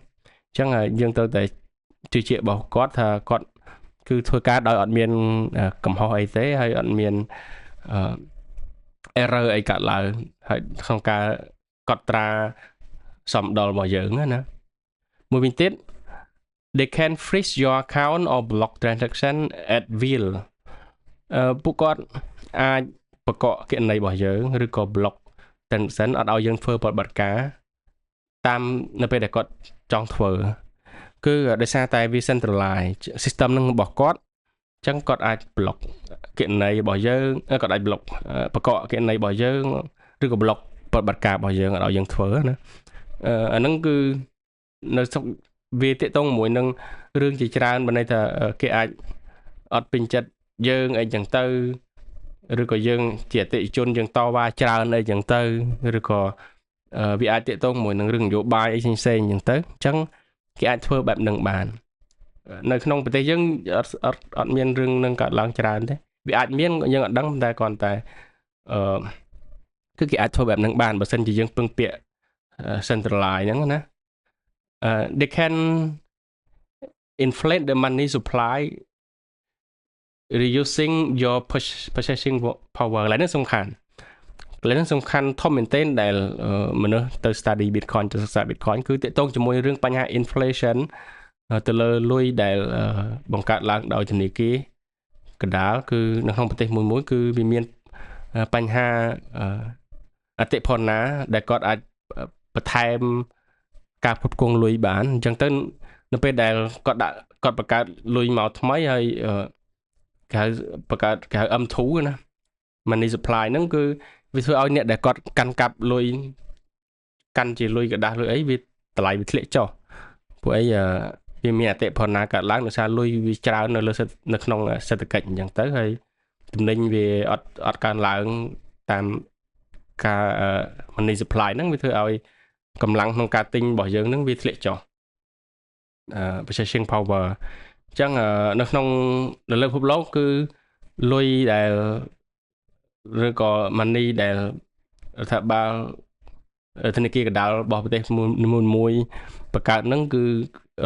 ញ្ចឹងយើងត្រូវតែជឿជាក់របស់គាត់ថាគាត់គឺធ្វើការដោយអត់មានកំហុសអីទេហើយអត់មានerror អីកើតឡើងហើយក្នុងការកត់ត្រាសំដុលរបស់យើងណាមួយវិញទៀត they can freeze your account or block transaction at will ពួកគាត់អាចបកកគណនីរបស់យើងឬក៏ block transaction អត់ឲ្យយើងធ្វើប្រតិបត្តិការតាមនៅពេលដែលគាត់ចង់ធ្វើគឺដោយសារតែវា centralize system នឹងរបស់គាត់អញ្ចឹងគាត់អាច block គណនីរបស់យើងគាត់អាច block បកកគណនីរបស់យើងឬក៏ block ប្រតិបត្តិការរបស់យើងអត់ឲ្យយើងធ្វើណាអាហ្នឹងគឺនៅវាទាក់ទងជាមួយនឹងរឿងជាច្រើនបើន័យថាគេអាចអត់ពេញចិត្តយើងអីចឹងទៅឬក៏យើងជាអតិថិជនយើងតវ៉ាច្រើនអីចឹងទៅឬក៏វាអាចទាក់ទងជាមួយនឹងរឿងនយោបាយអីផ្សេងៗចឹងទៅអញ្ចឹងគេអាចធ្វើបែបហ្នឹងបាននៅក្នុងប្រទេសយើងអត់មានរឿងនឹងកើតឡើងច្រើនទេវាអាចមានយើងអត់ដឹងតែគ្រាន់តែគឺគេអាចធ្វើបែបហ្នឹងបានបើសិនជាយើងពឹងពាក់ centralize ហ្នឹងណាthey can inflate the money supply reducing your purchasing power ឡើយនេះសំខាន់ធំមែនទែនដែលមនុស្សទៅ study Bitcoin ទៅសិក្សា Bitcoin គឺទាក់ទងជាមួយរឿងបញ្ហា inflation ទៅលើលុយដែលបង្កើតឡើងដោយធនាគារកណ្ដាលគឺនៅក្នុងប្រទេសមួយគឺវាមានបញ្ហាអតិផរណាដែលគាត់អាចបន្ថែមការផ្គត់ផ្គង់លុយបានអញ្ចឹងទៅនៅពេលដែលគាត់បង្កើតលុយមកថ្មីហើយគេហៅបង្កើតគេហៅ M2 ណា money supply ហ្នឹងគឺវាធ្វើឲ្យអ្នកដែលគាត់កាន់កាប់លុយកាន់ជាលុយកដាស់លុយអីវាតម្លៃវាធ្លាក់ចុះព្រោះអីវាមានអតិផរណាកើតឡើងដោយសារលុយវាច្រើននៅក្នុងសេដ្ឋកិច្ចអញ្ចឹងទៅហើយទំនិញវាអត់កើនឡើងតាមការ money supply ហ្នឹងវាធ្វើឲ្យកម្លាំងក្នុងការទិញរបស់យើងហ្នឹងវាធ្លាក់ចុះpurchasing power អញ្ចឹងនៅក្នុងលើពិភពលោកគឺលុយដែលឬក៏ money ដែលរដ្ឋាភិបាលធនាគារកណ្ដាលរបស់ប្រទេសមួយបង្កើតហ្នឹងគឺ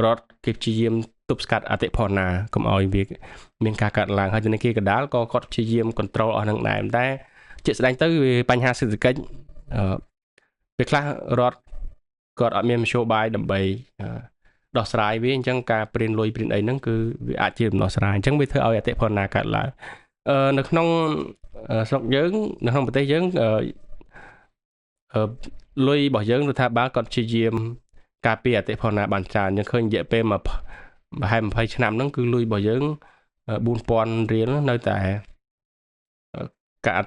រដ្ឋគេព្យាយាមទប់ស្កាត់អតិផរណាកុំឲ្យវាមានការកាត់ឡើងហើយធនាគារកណ្ដាលក៏គាត់ព្យាយាម control អស់ហ្នឹងដែរតែ ជាក់ស្ដែងទៅវាបញ្ហាសេដ្ឋកិច្ចវាខ្លះរដ្ឋគាត់អត់មានមធ្យោបាយដើម្បីដោះស្រាយវាអញ្ចឹងការព្រានលុយព្រានអីហ្នឹងគឺវាអាចជាដំណោះស្រាយអញ្ចឹងវាធ្វើឲ្យអតិផរណាកើតឡើងនៅក្នុងស្រុកយើងនៅក្នុងប្រទេសយើងលុយរបស់យើងរដ្ឋាភិបាលគាត់ព្យាយាមការពារអតិផរណាបានច្រើនយើងឃើញរយៈពេលប្រហែល20ឆ្នាំហ្នឹងគឺលុយរបស់យើង4000រៀលនៅតែ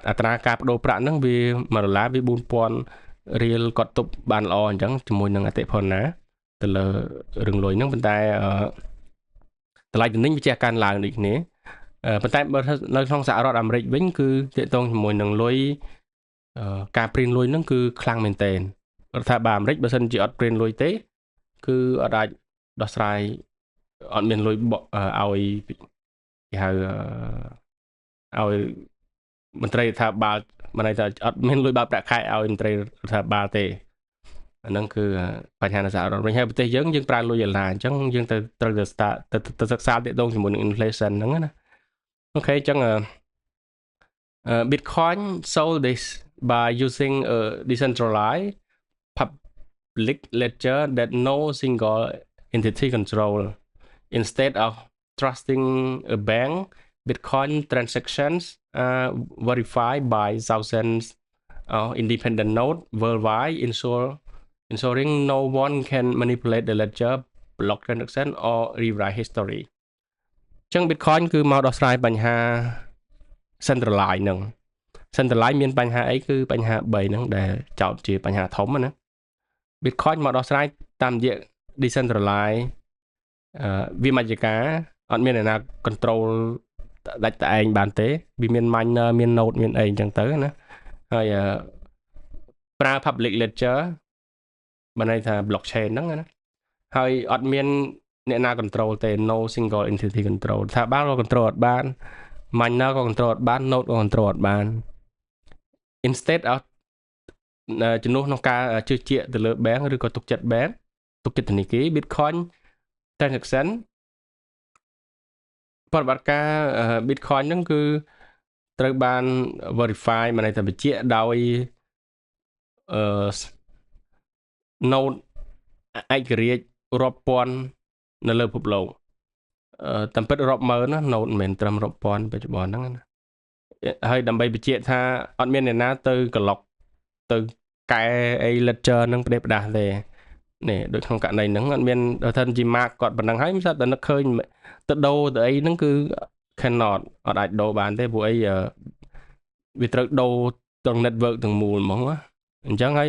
អត្រាការបដូរប្រាក់ហ្នឹងវា$1វា4000រៀលគាត់ទប់បានល្អអញ្ចឹងជាមួយនឹងអតិផរណាទៅលើរឿងលុយហ្នឹងប៉ុន្តែតម្លៃទំនិញវាចេះកើនឡើងដូចគ្នាប៉ុន្តែបើនៅក្នុងសហរដ្ឋអាមេរិកវិញគឺទាក់ទងជាមួយនឹងលុយការព្រានលុយហ្នឹងគឺខ្លាំងមែនទែនរដ្ឋាភិបាលអាមេរិកបើសិនជាអត់ព្រានលុយទេគឺអត់អាចដោះស្រាយអត់មានលុយឲ្យគេហៅឲ្យមន្ត្រីរដ្ឋាភិបាលមិនន័យថាអត់មានលុយបើកប្រាក់ខែឲ្យមន្ត្រីរដ្ឋាភិបាលទេអាហ្នឹងគឺបញ្ហានៅសហរដ្ឋវិញហើយប្រទេសយើងប្រើលុយដុល្លារអញ្ចឹងយើងត្រូវទៅសិក្សាទាក់ទងជាមួយនឹង inflation ហ្នឹងណាអូខេអញ្ចឹងBitcoin sold this by using a decentralized public ledger that no single entity control. Instead of trusting a bank, Bitcoin transactions are verified by thousands of independent nodes worldwide, ensuring no one can manipulate the ledger, block transaction, or rewrite history. ចឹង Bitcoin គឺមកដោះស្រាយបញ្ហា centralized ហ្នឹង centralized មានបញ្ហាអីគឺបញ្ហា3ហ្នឹងដែលចោទជាបញ្ហាធំណា Bitcoin មកដោះស្រាយតាមរយៈ decentralized វាមិនជាការអត់មានអ្នកណា control ដាច់តែឯងបានទេវាមាន miner មាន node មានអីអញ្ចឹងទៅណាហើយប្រើ public ledger បានន័យថា blockchain ហ្នឹងណាហើយអត់មានអ្នកណា control ទេ no single entity control ថាបានក៏ control អត់បាន miner ក៏ control អត់បាន node ក៏ control អត់បាន instead of ជំនួសក្នុងការជឿជាក់ទៅលើ bank ឬក៏ទុកចិត្ត bank ទុកចិត្តធនាគារ Bitcoin transaction ប្រតិបត្តិការ Bitcoin ហ្នឹងគឺត្រូវបាន verify មានន័យថាបញ្ជាក់ដោយnode ឯករាជ្យរាប់ពាន់នៅលើពិភពលោកតាមពិតរាប់ម៉ឺនណា node មិនមែនត្រឹមរាប់ពាន់បច្ចុប្បន្នហ្នឹងណាហើយដើម្បីបញ្ជាក់ថាអត់មានអ្នកណាទៅក្លុកទៅកែអី ledger ហ្នឹងផ្ដេសផ្ដាស់ទេនេះដូចក្នុងករណីហ្នឹងអត់មានដល់ថាជា mark គាត់ប៉ុណ្ណឹងហើយមិនស្អាតតែនឹកឃើញទៅដូរទៅអីហ្នឹងគឺ cannot អត់អាចដូរបានទេព្រោះអីវាត្រូវដូរទាំង network ទាំងមូលហ្មងណាអញ្ចឹងហើយ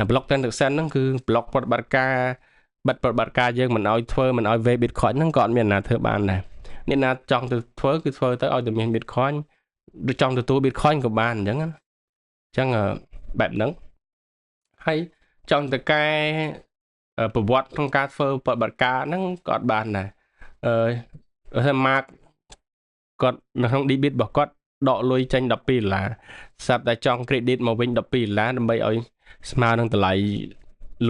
block transaction ហ្នឹងគឺ block ប្រតិបត្តិការបិទប្រតិបត្តិការយើងមិនឲ្យធ្វើមិនឲ្យ wave Bitcoin ហ្នឹងក៏អត់មានអ្នកណាធ្វើបានដែរអ្នកណាចង់ទៅធ្វើគឺធ្វើទៅឲ្យតែមាន Bitcoin ឬចង់ទទួល Bitcoin ក៏បានអញ្ចឹងណាអញ្ចឹងបែបហ្នឹងហើយចង់ទៅកែប្រវត្តិក្នុងការធ្វើប្រតិបត្តិការហ្នឹងក៏អត់បានដែរថា mark គាត់នៅក្នុង debit របស់គាត់ដកលុយចេញ$12ស្រាប់តែចង់ credit មកវិញ$12ដើម្បីឲ្យស្មើនឹងតម្លៃ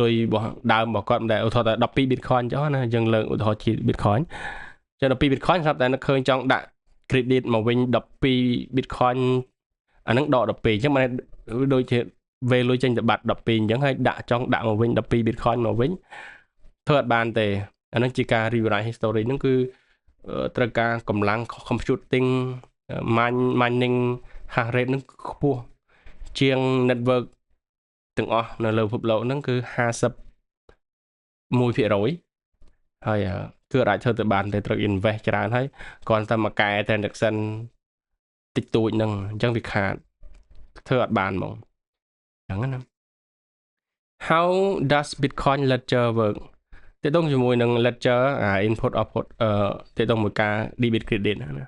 លុយរបស់ដើមរបស់គាត់មិនដែលឧទាហរណ៍ថា12 Bitcoin ចុះណាយើងលើកឧទាហរណ៍ជា Bitcoin ចឹង12 Bitcoin ស្រាប់តែនឹកឃើញចង់ដាក់ credit មកវិញ12 Bitcoin អាហ្នឹងដក12អញ្ចឹងមិនដូចជាវេលុយចេញទៅបាត់12អញ្ចឹងហើយចង់ដាក់មកវិញ12 Bitcoin មកវិញធ្វើអត់បានទេអាហ្នឹងជាការ rewrite history ហ្នឹងគឺត្រូវការកម្លាំង computing mining hash rate ហ្នឹងខ្ពស់ជាង network ទាំងអស់នៅលើពិភពលោកហ្នឹងគឺ51%ហើយគឺអាចធ្វើទៅបានតែត្រូវ invest ច្រើនហើយគ្រាន់តែមកកែ transaction តិចតួចហ្នឹងអញ្ចឹងវាខាតធ្វើអត់បានហ្មងអញ្ចឹងណា How does Bitcoin ledger work ទាក់ទងជាមួយនឹង ledger input output ទាក់ទងមួយការ debit credit ណា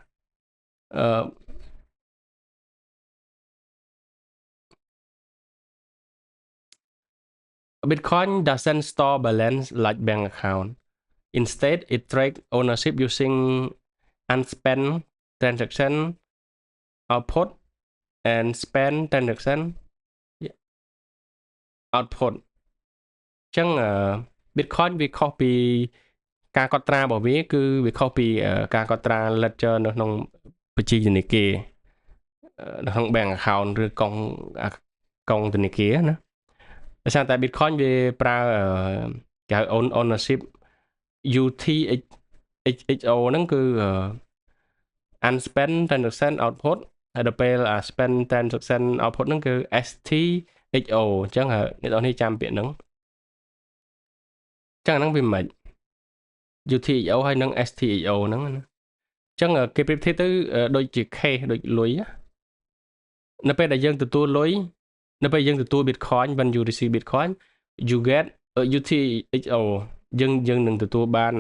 Bitcoin doesn't store balance like bank account. Instead, it tracks ownership using unspent transaction output and spent transaction output. ចឹង Bitcoin វាខុសពីការកត់ត្រារបស់វាគឺវាខុសពីការកត់ត្រា ledger នៅក្នុងបញ្ជីធនាគារ នៅក្នុង bank account ឬកងធនាគារណាដោយសារតែ Bitcoin វាប្រើគេហៅ ownership UTXO ហ្នឹងគឺ unspent transaction output ហើយដល់ពេល spend transaction output ហ្នឹងគឺ STXO អញ្ចឹងអ្នកនរនេះចាំពាក្យហ្នឹងអញ្ចឹងអាហ្នឹងវាមិន UTXO ហើយនឹង STXO ហ្នឹងណាអញ្ចឹងគេប្រៀបធៀបទៅដូចជា case ដូចលុយនៅពេលដែលយើងទទួលលុយនៅពេលយើងទទួល Bitcoin when you receive Bitcoin you get UTXO យើងនឹងទទួលបាន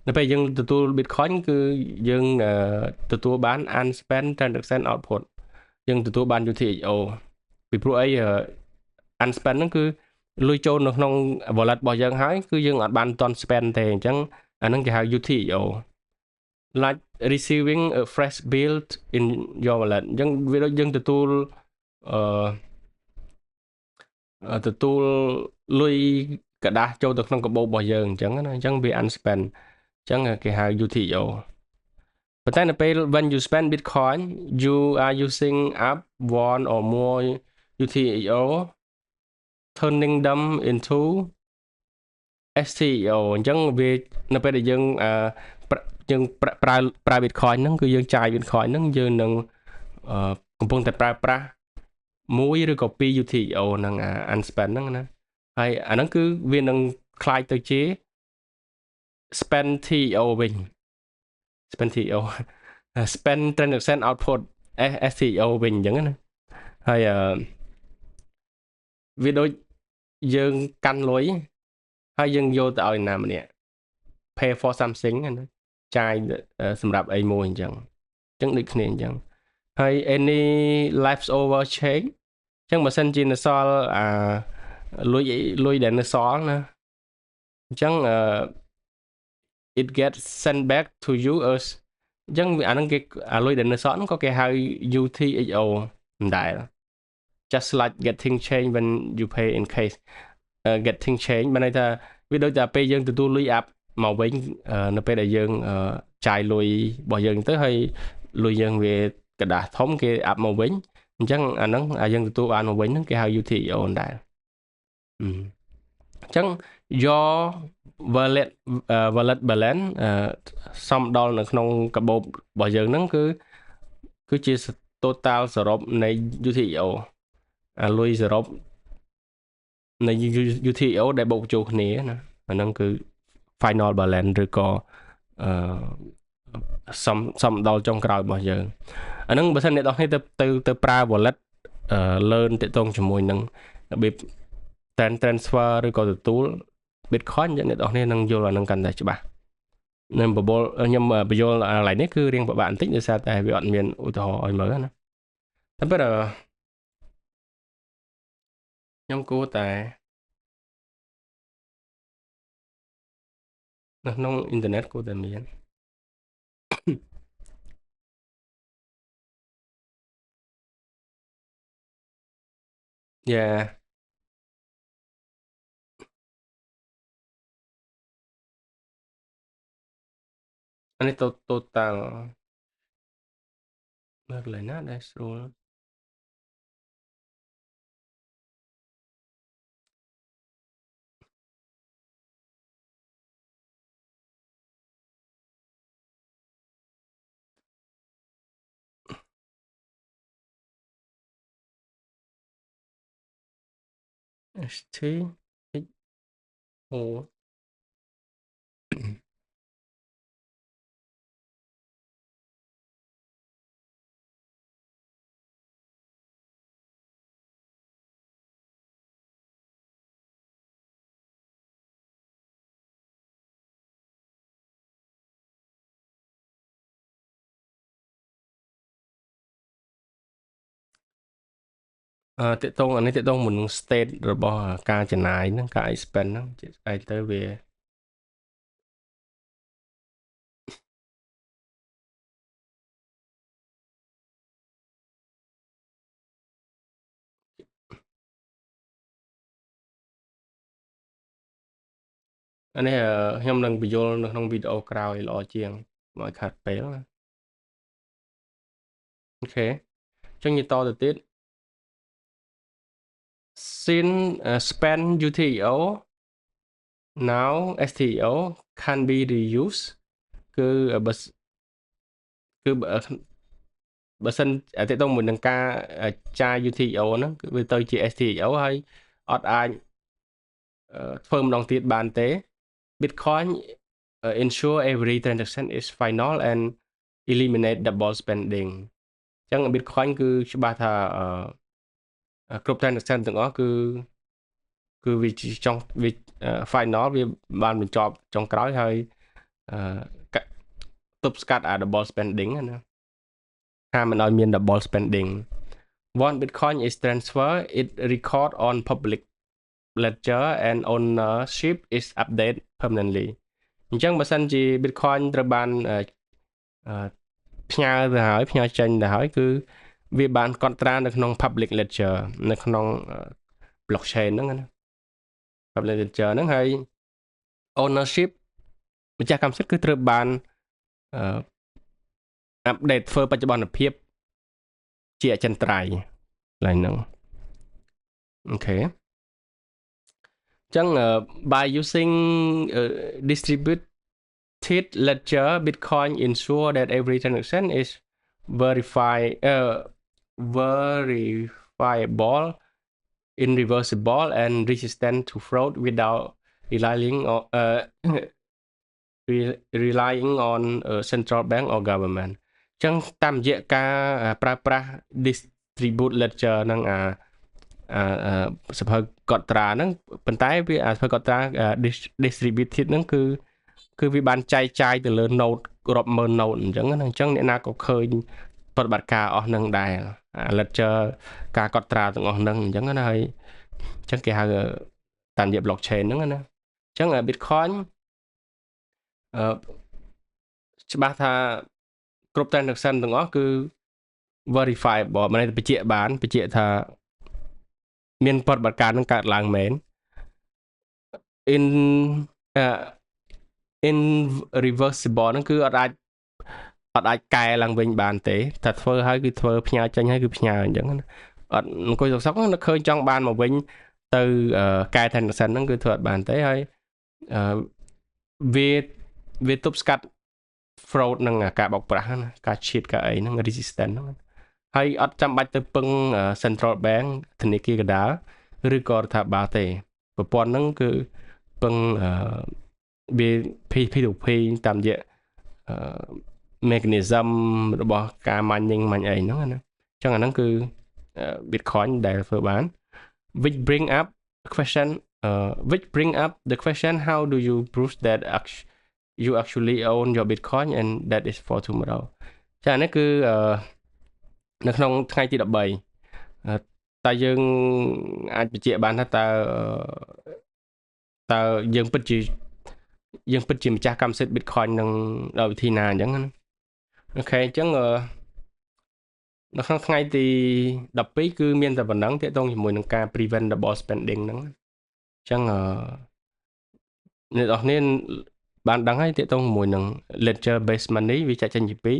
នៅពេលយើងទទួល Bitcoin គឺយើងទទួលបាន unspent transaction output យើងទទួលបាន UTXO ពីព្រោះអីunspent ហ្នឹងគឺលុយចូលនៅក្នុង wallet របស់យើងហើយគឺយើងអត់បានតន់ spend ទេអញ្ចឹងអាហ្នឹងគេហៅ UTXO like receiving a fresh bill in your wallet អញ្ចឹងវាដូចយើងទទួលលុយកដាស់ចូលទៅក្នុងកាបូបរបស់យើងអញ្ចឹងណាអញ្ចឹងវា unspent អញ្ចឹងគេហៅ UTXO ប៉ុន្តែនៅពេល when you spend Bitcoin you are using up one or more UTXO turning them into STO អញ្ចឹងវានៅពេលដែលយើងប្រើ Bitcoin ហ្នឹងគឺយើងចាយ Bitcoin ហ្នឹងយើងនឹងកំពុងតែប្រើប្រាស់មួយឬក៏ពីរ UTXO ហ្នឹង unspent ហ្នឹងណាហើយអាហ្នឹងគឺវានឹងคล้ายទៅជា spend TO វិញ spend TO spend transaction output STO វិញអញ្ចឹងណាហើយវាដូចយើងកាន់លុយហើយយើងយកទៅឲ្យណាម្នាក់ pay for something ណាចាយសម្រាប់អីមួយអញ្ចឹងដូចគ្នាអញ្ចឹងហើយ any leftover change អញ្ចឹងបើសិនជានៅសល់លុយដែលនៅសល់ណាអញ្ចឹងit gets sent back to you as អញ្ចឹងអាហ្នឹងគេលុយដែលនៅសល់ហ្នឹងក៏គេហៅ UTXO មិនដែរ just like getting change when you pay in case getting change បានន័យថាវាដូចតែពេលយើងទទួលលុយអាប់មកវិញនៅពេលដែលយើងចាយលុយរបស់យើងទៅហើយលុយយើងវាกระดาษធំគេអាប់មកវិញអញ្ចឹងអាហ្នឹងយើងទទួលបានមកវិញហ្នឹងគេហៅ UTXO ដែរអញ្ចឹង your wallet balance សំដល់នៅក្នុងកាបូបរបស់យើងហ្នឹងគឺជា total សរុបនៃ UTXO លុយសរុបនៃ UTXO ដែលបូកចូលគ្នាណាអាហ្នឹងគឺ final balance ឬក៏សំដល់ចុងក្រោយរបស់យើងអាហ្នឹងបើសិនអ្នកនរគ្នាទៅប្រើ wallet learn ទាក់ទងជាមួយនឹងរបៀប transfer ឬក៏ទទួល Bitcoin អ្នកនរគ្នានឹងយល់អាហ្នឹងកាន់តែច្បាស់ខ្ញុំបញ្យល់កន្លែងនេះគឺរៀងពិបាកបន្តិចដោយសារតែវាអត់មានឧទាហរណ៍ឲ្យមើលណាតែប៉ុន្តែខ្ញុំគួរតែនៅក្នុងអ៊ីនធឺណិតគួរតែមានយ៉ាអានេះ total មើលកន្លែងណាដែលស្រួលSTXO តេតងអានេះតេតងមុន state របស់ការចំណាយហ្នឹងការ expend ហ្នឹងជាស្អីទៅវាអានេះខ្ញុំនឹងបញ្យល់នៅក្នុងវីដេអូក្រោយល្អជាងមកខាត់ពេលណាអូខេ ចឹងនិយាយតទៅទៀត since spend UTO now STO can be reused គឺបើសិនតើតមួយនឹងការចាយ UTO ហ្នឹងគឺវាទៅជា STO ហើយអត់អាចធ្វើម្ដងទៀតបានទេ Bitcoin ensure every transaction is final and eliminate double spending អញ្ចឹង Bitcoin គឺច្បាស់ថាគ្រប់ transaction ទាំងអស់គឺវាចង់វា final វាបានបញ្ចប់ចុងក្រោយហើយទប់ស្កាត់ double spending ណាហាមមិនឲ្យមាន double spending once Bitcoin is transferred it record on public ledger and ownership is updated permanently អញ្ចឹងបើសិនជា Bitcoin ត្រូវបានផ្ញើទៅហើយផ្ញើចេញទៅហើយគឺវាបានកត់ត្រានៅក្នុង public ledger នៅក្នុង blockchain ហ្នឹងណា public ledger ហ្នឹងហើយ ownership ម្ចាស់កម្មសិទ្ធិគឺត្រូវបានupdate ធ្វើបច្ចុប្បន្នភាពជាអចិន្ត្រៃយ៍ឡើងហ្នឹងអូខេចឹង by using distributed ledger Bitcoin ensure that every transaction is verifiable irreversible and resistant to fraud without relying on central bank or government ចឹងតាមរយៈការប្រើប្រាស់ distributed ledger នឹងសភៅកត់ត្រាហ្នឹងប៉ុន្តែវាសភៅកត់ត្រា distributed ហ្នឹងគឺវាបានចែកចាយទៅលើ node រាប់ម៉ឺន node អញ្ចឹងណាអញ្ចឹងអ្នកណាក៏ឃើញប្រតិបត្តិការអស់ហ្នឹងដែរ ledger ការកត់ត្រាទាំងអស់ហ្នឹងអញ្ចឹងណាហើយអញ្ចឹងគេហៅតាមរយៈ blockchain ហ្នឹងណាអញ្ចឹង Bitcoin ច្បាស់ថាគ្រប់ transaction ទាំងអស់គឺ verifiable មិនតែបញ្ជាក់ថាមានប្រតិបត្តិការនឹងកើតឡើងមែន in reversible ហ្នឹងគឺអត់អាចកែឡើងវិញបានទេតែធ្វើហើយគឺធ្វើផ្ញើចេញហើយគឺផ្ញើអញ្ចឹងអត់អង្គុយសុកនឹកឃើញចង់បានមកវិញទៅកែ transaction ហ្នឹងគឺធ្វើអត់បានទេហើយវាទប់ស្កាត់ fraud នឹងការបោកប្រាស់ណាការ cheat ការអីហ្នឹង resistant ហ្នឹងហើយអត់ចាំបាច់ទៅពឹង central bank ធនាគារកណ្ដាលឬក៏រដ្ឋាភិបាលទេប្រព័ន្ធហ្នឹងគឺពឹងវា P2P តាមរយៈmechanism របស់ការ mining អីហ្នឹងណាអញ្ចឹងអាហ្នឹងគឺ Bitcoin ដែលធ្វើបាន which bring up the question how do you prove that you actually own your Bitcoin and that is for tomorrow ចានេះគឺនៅក្នុងថ្ងៃទី13តើយើងអាចបញ្ជាក់បានថាតើយើងពិតជាម្ចាស់កម្មសិទ្ធិ Bitcoin នឹងដោយវិធីណាអញ្ចឹងណាអូខេអញ្ចឹងនៅក្នុងថ្ងៃទី12គឺមានតែប៉ុណ្ណឹងទាក់ទងជាមួយនឹងការ prevent double spending ហ្នឹងអញ្ចឹងអ្នកនរគ្នាបានដឹងហើយទាក់ទងជាមួយនឹង ledger based money វាចែកចេញជាពីរ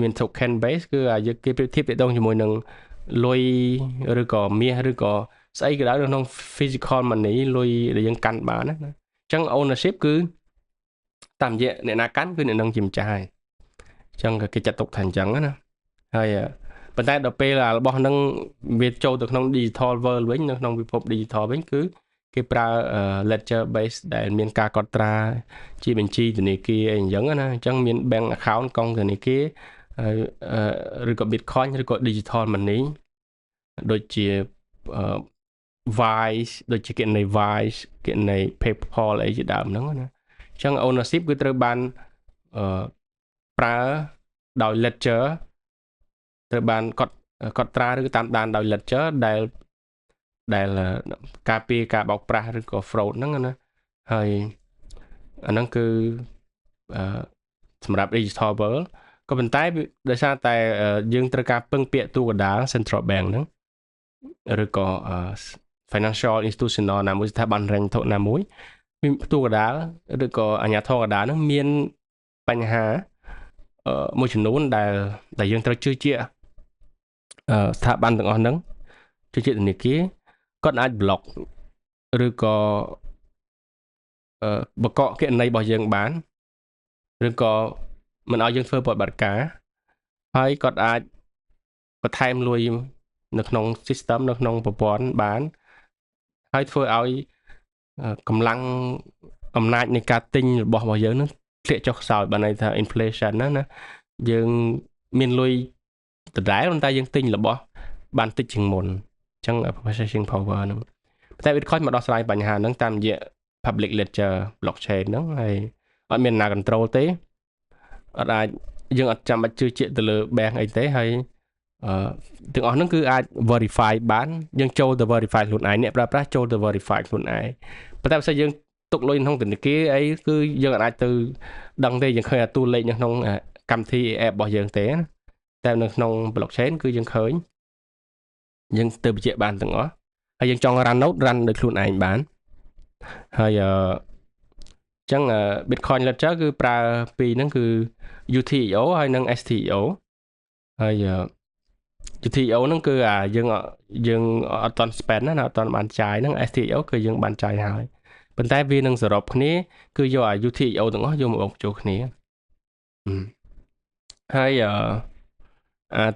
មាន token base គឺយើងគេប្រៀបធៀបទាក់ទងជាមួយនឹងលុយឬក៏មាសឬក៏ស្អីក៏ដោយនៅក្នុង physical money លុយដែលយើងកាន់បានណាអញ្ចឹង ownership គឺតាមរយៈអ្នកណាកាន់គឺអ្នកនឹងជាម្ចាស់ហើយអញ្ចឹងគេចាត់ទុកថាអញ្ចឹងណាហើយប៉ុន្តែដល់ពេលរបស់ហ្នឹងវាចូលទៅក្នុង digital world វិញនៅក្នុងពិភព digital វិញគឺគេប្រើ ledger base ដែលមានការកត់ត្រាជាបញ្ជីធនាគារអីអញ្ចឹងណាអញ្ចឹងមាន bank account កងធនាគារឬក៏ Bitcoin ឬក៏ digital money ដូចជា Wise ដូចជាគណនី Wise គណនី PayPal អីជាដើមហ្នឹងណាអញ្ចឹង ownership គឺត្រូវបានប្រើដោយ ledger ត្រូវបានកត់ត្រាឬតាមដានដោយ ledger ដែលការពារការបោកប្រាស់ឬក៏ fraud ហ្នឹងណាហើយអាហ្នឹងគឺសម្រាប់ digital world ក៏ប៉ុន្តែដោយសារតែយើងត្រូវការពឹងពាក្យទូកណ្ដាល central bank ហ្នឹងឬក៏ financial institutional ណាមួយស្ថាប័នហិរញ្ញវត្ថុណាមួយទូកណ្ដាលឬក៏អាជ្ញាធរកណ្ដាលហ្នឹងមានបញ្ហាមួយចំនួនដែលយើងត្រូវជឿជាក់ ស្ថាប័នទាំងអស់ហ្នឹងជាធនាគារគាត់អាច block ឬក៏បកកគណនីរបស់យើងបានឬក៏មិនឲ្យយើងធ្វើប្រតិបត្តិការហើយគាត់អាចបន្ថែមលុយនៅក្នុង system នៅក្នុងប្រព័ន្ធបានហើយធ្វើឲ្យកម្លាំងអំណាចនៃការទិញរបស់យើងនឹងធ្លាក់ចុះខ្សោយបានន័យថា inflation ណាយើងមានលុយដដែលប៉ុន្តែយើងទិញរបស់បានតិចជាងមុនអញ្ចឹង purchasing power ហ្នឹងតែ Bitcoin មកដោះស្រាយបញ្ហាហ្នឹងតាមរយៈ public ledger blockchain ហ្នឹងហើយអត់មានអ្នក control ទេអត់អាចយើងអត់ចាំបាច់ជឿជាក់ទៅលើ bank អីទេហើយទាំងអស់ហ្នឹងគឺអាច verify បានយើងចូលទៅ verify ខ្លួនឯងអ្នកប្រើប្រាស់ចូលទៅ verify ខ្លួនឯងប៉ុន្តែបើសិនយើងទុកលុយក្នុងធនាគារអីគឺយើងអាចទៅដឹងទេយើងឃើញតួលេខនៅក្នុងកម្មវិធី app របស់យើងទេតែនៅក្នុង blockchain គឺយើងឃើញយើងទៅបញ្ជាក់បានទាំងអស់ហើយយើងចង់ run node run ដោយខ្លួនឯងបានហើយអញ្ចឹង Bitcoin Ledger គឺប្រើពីរហ្នឹងគឺ UTXO ហើយនិង STO ហើយ UTXO ហ្នឹងគឺយើងអត់តន់ spend ណាអត់តន់បានចាយហ្នឹង STO គឺយើងបានចាយហើយប៉ុន្តែវានឹងសរុបគ្នាគឺយក UTXO ទាំងអស់យកមកបូកចូលគ្នាហើយ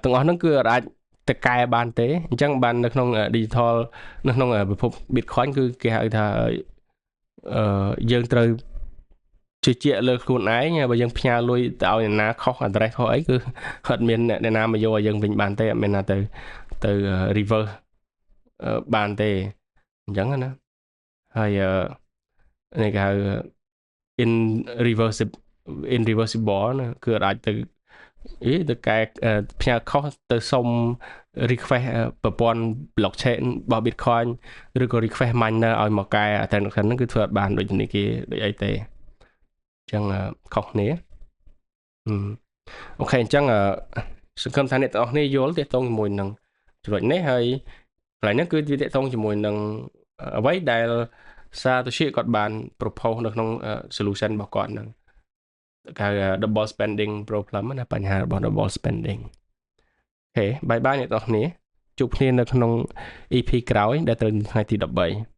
ទាំងអស់ហ្នឹងគឺអាចទៅកែបានទេអញ្ចឹងបាននៅក្នុង digital នៅក្នុងពិភព Bitcoin គឺគេហៅថាយើងត្រូវជឿជាក់លើខ្លួនឯងបើយើងផ្ញើលុយទៅឲ្យអ្នកណាខុស address ខុសអីគឺអត់មានអ្នកណាមកយកឲ្យយើងវិញបានទេអត់មានណាទៅ reverse បានទេអញ្ចឹងណាហើយនេះគេហៅ irreversible ណាគឺអាចទៅកែផ្ញើខុសទៅសុំ request ប្រព័ន្ធ blockchain របស់ Bitcoin ឬក៏ request miner ឲ្យមកកែ transaction ហ្នឹងគឺធ្វើអត់បានដូចធនាគារដូចអីទេអញ្ចឹងខុសគ្នាអូខេអញ្ចឹងសង្ឃឹមថាអ្នកទាំងអស់គ្នាយល់ទាក់ទងជាមួយនឹងចំណុចនេះហើយកន្លែងនេះគឺវាទាក់ទងជាមួយនឹងអ្វីដែលSatoshi គាត់បាន propose នៅក្នុង solution របស់គាត់ហ្នឹងគេហៅ double spending problem ណាបញ្ហារបស់ double spending អូខេបាយអ្នកទាំងអស់គ្នាជួបគ្នានៅក្នុង EP ក្រោយដែលត្រូវថ្ងៃទី13